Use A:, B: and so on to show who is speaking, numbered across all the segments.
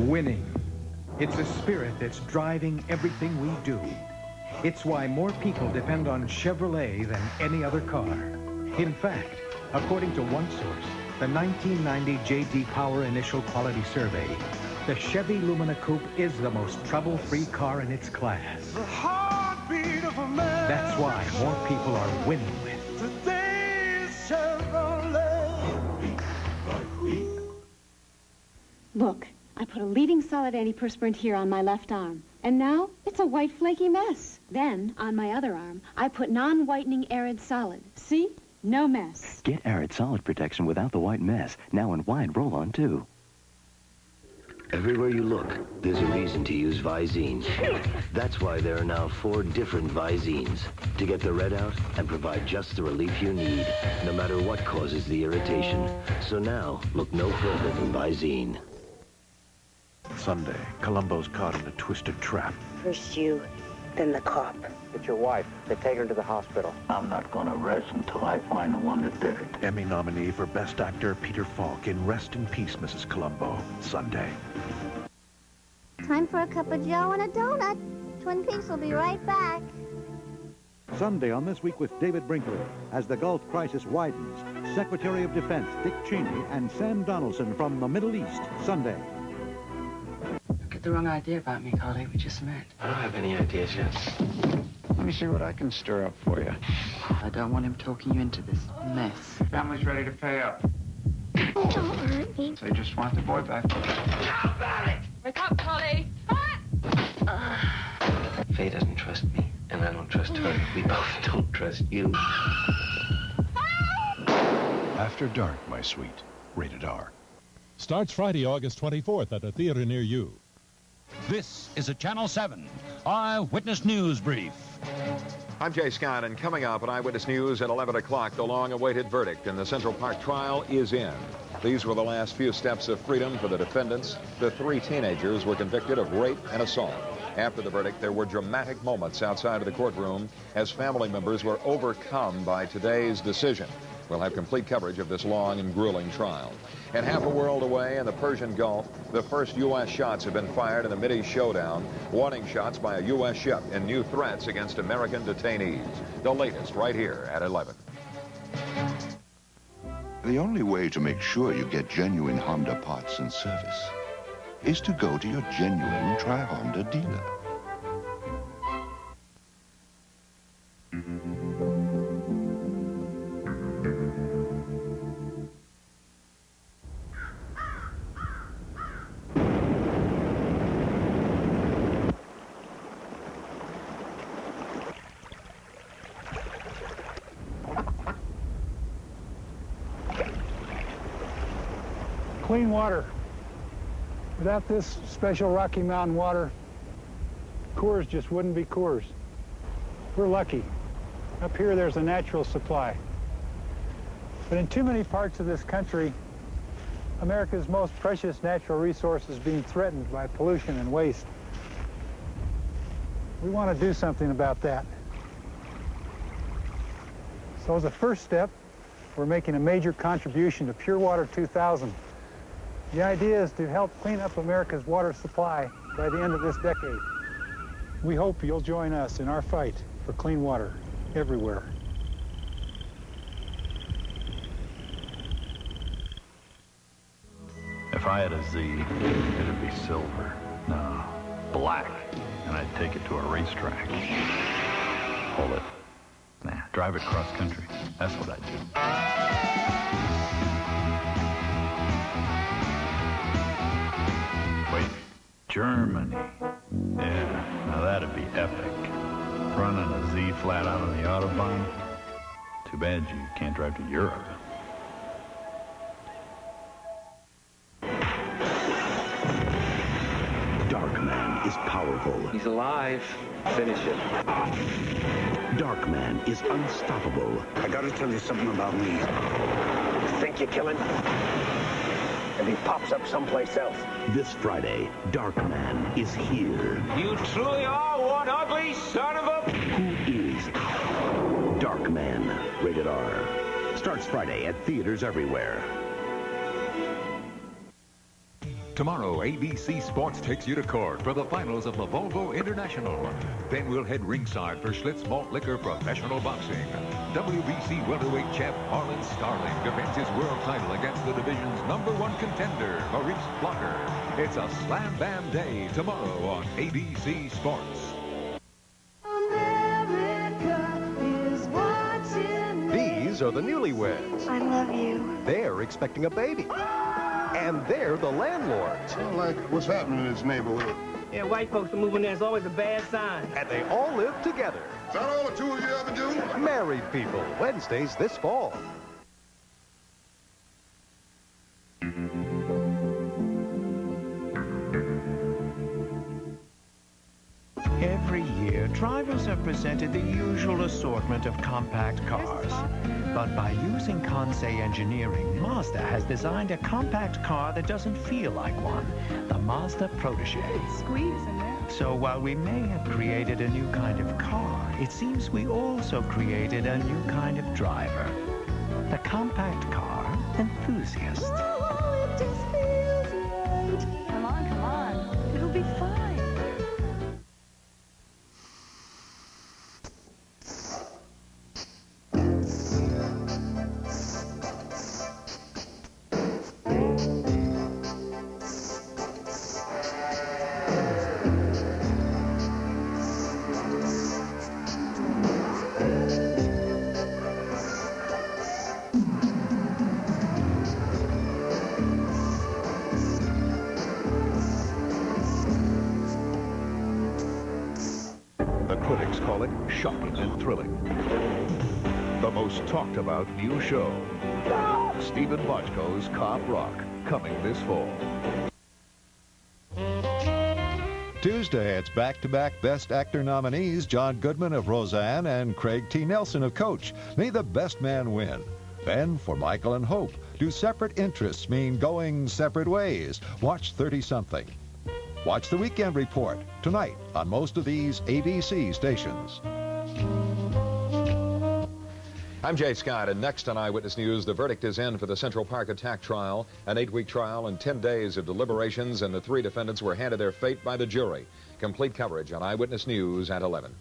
A: Winning. It's a spirit that's driving everything we do. It's why more people depend on Chevrolet than any other car. In fact, according to one source, the 1990 J.D. Power Initial Quality Survey, the Chevy Lumina Coupe is the most trouble-free car in its class.
B: The heartbeat of America.
A: That's why more people are winning with
B: Today's Chevrolet.
C: Look, I put a leading solid antiperspirant here on my left arm. And now, it's a white flaky mess. Then, on my other arm, I put non-whitening Arid Solid. See? No mess.
D: Get Arid Solid protection without the white mess. Now in wide roll-on, too.
E: Everywhere you look, there's a reason to use Visine. That's why there are now 4 different Visines to get the red out and provide just the relief you need, no matter what causes the irritation. So now, look no further than Visine.
F: Sunday, Columbo's caught in a twisted trap.
G: First you, then the cop.
H: It's your wife. They take her to the hospital.
I: I'm not gonna rest until I find the one that did it.
F: Emmy nominee for Best Actor Peter Falk in Rest in Peace, Mrs. Columbo, Sunday.
J: Time for a cup of joe and a donut. Twin Peaks will be right back.
K: Sunday on This Week with David Brinkley. As the Gulf crisis widens, Secretary of Defense Dick Cheney and Sam Donaldson from the Middle East, Sunday.
L: Get the wrong idea about me, Carly. We just met.
E: I don't have any ideas yet.
I: Let me see what I can stir up for you.
L: I don't want him talking you into this mess.
I: Family's ready to pay up.
J: Don't hurt me.
I: They just want the boy back.
L: How about it? Wake up, Carly.
E: Faye doesn't trust me, and I don't trust her. We both don't trust you.
F: After Dark, my sweet. Rated R.
M: Starts Friday, August 24th at a theater near you.
N: This is a Channel 7 Eyewitness News Brief.
O: I'm Jay Scott, and coming up on Eyewitness News at 11 o'clock, the long-awaited verdict in the Central Park trial is in. These were the last few steps of freedom for the defendants. The 3 teenagers were convicted of rape and assault. After the verdict, there were dramatic moments outside of the courtroom as family members were overcome by today's decision. We'll have complete coverage of this long and grueling trial. And half a world away in the Persian Gulf, the first U.S. shots have been fired in the Mideast showdown. Warning shots by a U.S. ship and new threats against American detainees. The latest right here at 11.
P: The only way to make sure you get genuine Honda parts and service is to go to your genuine Tri-Honda dealer.
Q: Clean water. Without this special Rocky Mountain water, Coors just wouldn't be Coors. We're lucky. Up here, there's a natural supply. But in too many parts of this country, America's most precious natural resource is being threatened by pollution and waste. We want to do something about that. So as a first step, we're making a major contribution to Pure Water 2000. The idea is to help clean up America's water supply by the end of this decade. We hope you'll join us in our fight for clean water everywhere.
I: If I had a Z, it'd be silver. No, black. And I'd take it to a racetrack. Pull it. Nah, drive it cross country. That's what I'd do. Wait, Germany. Yeah, now that'd be epic. Running a Z flat out on the Autobahn. Too bad you can't drive to Europe.
R: Darkman is powerful.
H: He's alive. Finish it.
R: Darkman is unstoppable.
H: I gotta tell you something about me. You think you're killing? And he pops up someplace else.
R: This Friday, Darkman is here.
B: You truly are one ugly son of a...
R: Who is Darkman? Rated R. Starts Friday at theaters everywhere.
S: Tomorrow, ABC Sports takes you to court for the finals of the Volvo International. Then we'll head ringside for Schlitz Malt Liquor Professional Boxing. WBC welterweight champ Marlon Starling defends his world title against the division's #1 contender, Maurice Blocker. It's a slam bam day tomorrow on ABC Sports.
T: These are the newlyweds.
G: I love you.
T: They're expecting a baby. And they're the landlords.
U: Well, like, what's happening in this neighborhood?
L: Yeah, white folks are moving there is always a bad sign.
T: And they all live together.
U: Is that all the two of you ever do?
T: Married People, Wednesdays this fall.
V: Every year, drivers are presented the usual assortment of compact cars. But by using Kansei engineering, Mazda has designed a compact car that doesn't feel like one, the Mazda Protege.
W: Squeeze in there.
V: So while we may have created a new kind of car, it seems we also created a new kind of driver. The compact car enthusiast.
W: Oh, it just feels right. Come on. It'll be fine.
F: Critics call it shocking and thrilling. The most talked about new show. Stephen Bochco's Cop Rock, coming this fall.
X: Tuesday, it's back-to-back Best Actor nominees, John Goodman of Roseanne and Craig T. Nelson of Coach. May the best man win. Then, for Michael and Hope, do separate interests mean going separate ways? Watch 30-something. Watch the Weekend Report tonight on most of these ABC stations.
O: I'm Jay Scott, and next on Eyewitness News, the verdict is in for the Central Park attack trial. An 8-week trial and 10 days of deliberations, and the 3 defendants were handed their fate by the jury. Complete coverage on Eyewitness News at 11.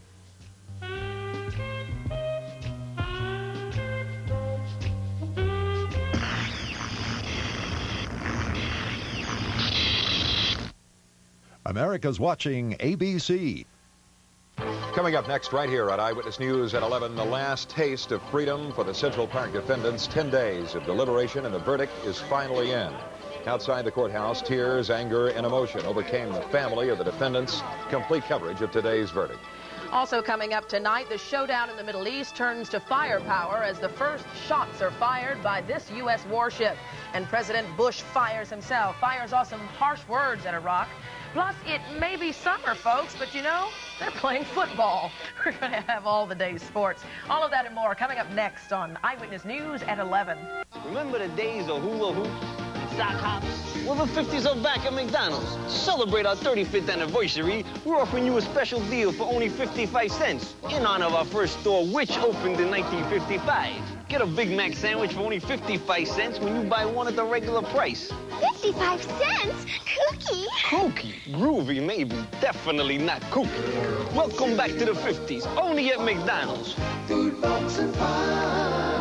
X: America's watching ABC.
O: Coming up next right here on Eyewitness News at 11, the last taste of freedom for the Central Park defendants. 10 days of deliberation, and the verdict is finally in. Outside the courthouse, tears, anger, and emotion overcame the family of the defendants. Complete coverage of today's verdict.
Y: Also coming up tonight, the showdown in the Middle East turns to firepower as the first shots are fired by this U.S. warship. And President Bush fires off some harsh words at Iraq. Plus, it may be summer, folks, but you know, they're playing football. We're going to have all the day's sports. All of that and more coming up next on Eyewitness News at 11.
Z: Remember the days of hula hoops and sock hops? Well, the 50s are back at McDonald's. To celebrate our 35th anniversary, we're offering you a special deal for only 55 cents in honor of our first store, which opened in 1955. Get a Big Mac sandwich for only 55 cents when you buy one at the regular price.
J: 55 cents? Kooky.
Z: Kooky? Groovy, maybe. Definitely not kooky. Welcome back to the 50s, only at McDonald's.
B: Food, folks, and fun.